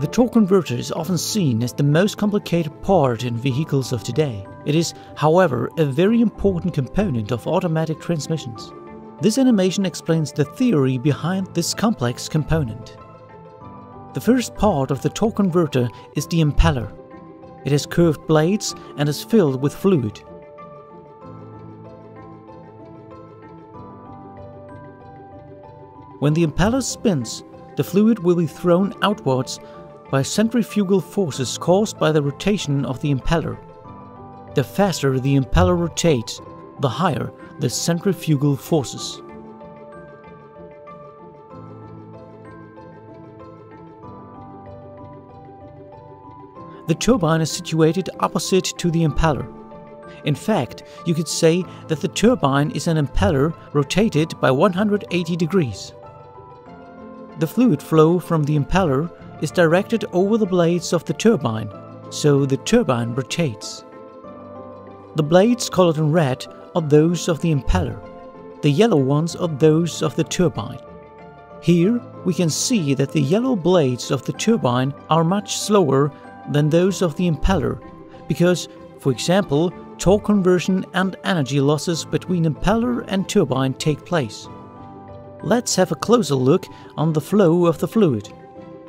The torque converter is often seen as the most complicated part in vehicles of today. It is, however, a very important component of automatic transmissions. This animation explains the theory behind this complex component. The first part of the torque converter is the impeller. It has curved blades and is filled with fluid. When the impeller spins, the fluid will be thrown outwards by centrifugal forces caused by the rotation of the impeller. The faster the impeller rotates, the higher the centrifugal forces. The turbine is situated opposite to the impeller. In fact, you could say that the turbine is an impeller rotated by 180 degrees. The fluid flow from the impeller is directed over the blades of the turbine, so the turbine rotates. The blades colored in red are those of the impeller. The yellow ones are those of the turbine. Here we can see that the yellow blades of the turbine are much slower than those of the impeller, because, for example, torque conversion and energy losses between impeller and turbine take place. Let's have a closer look on the flow of the fluid.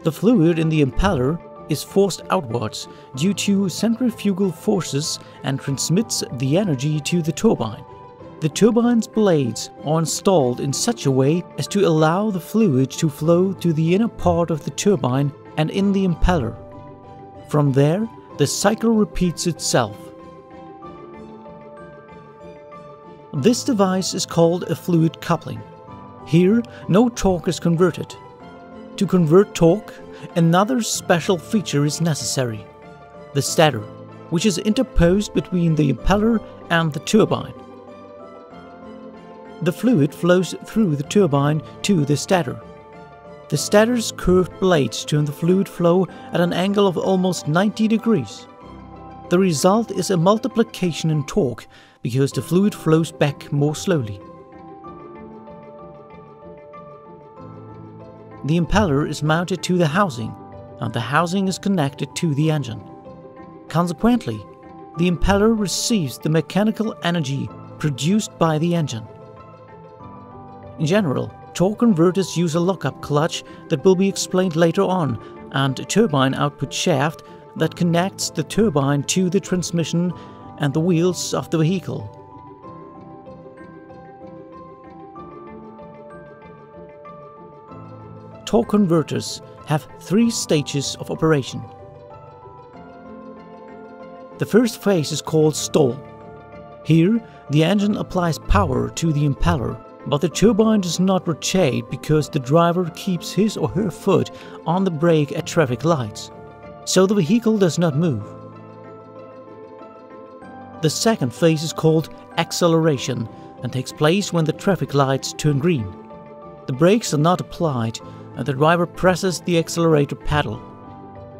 The fluid in the impeller is forced outwards due to centrifugal forces and transmits the energy to the turbine. The turbine's blades are installed in such a way as to allow the fluid to flow to the inner part of the turbine and in the impeller. From there, the cycle repeats itself. This device is called a fluid coupling. Here, no torque is converted. To convert torque, another special feature is necessary: the stator, which is interposed between the impeller and the turbine. The fluid flows through the turbine to the stator. The stator's curved blades turn the fluid flow at an angle of almost 90 degrees. The result is a multiplication in torque because the fluid flows back more slowly. The impeller is mounted to the housing, and the housing is connected to the engine. Consequently, the impeller receives the mechanical energy produced by the engine. In general, torque converters use a lockup clutch that will be explained later on, and a turbine output shaft that connects the turbine to the transmission and the wheels of the vehicle. Torque converters have 3 stages of operation. The first phase is called stall. Here, the engine applies power to the impeller, but the turbine does not rotate because the driver keeps his or her foot on the brake at traffic lights, so the vehicle does not move. The second phase is called acceleration and takes place when the traffic lights turn green. The brakes are not applied, and the driver presses the accelerator pedal.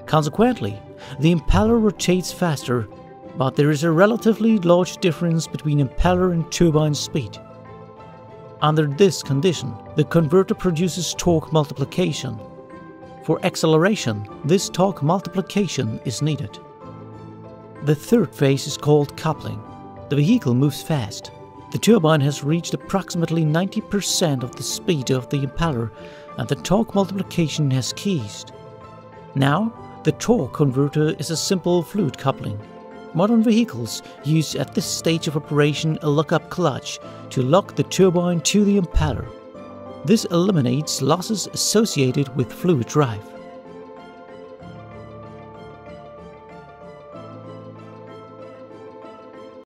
Consequently, the impeller rotates faster, but there is a relatively large difference between impeller and turbine speed. Under this condition, the converter produces torque multiplication. For acceleration, this torque multiplication is needed. The third phase is called coupling. The vehicle moves fast. The turbine has reached approximately 90% of the speed of the impeller, and the torque multiplication has ceased. Now, the torque converter is a simple fluid coupling. Modern vehicles use at this stage of operation a lockup clutch to lock the turbine to the impeller. This eliminates losses associated with fluid drive.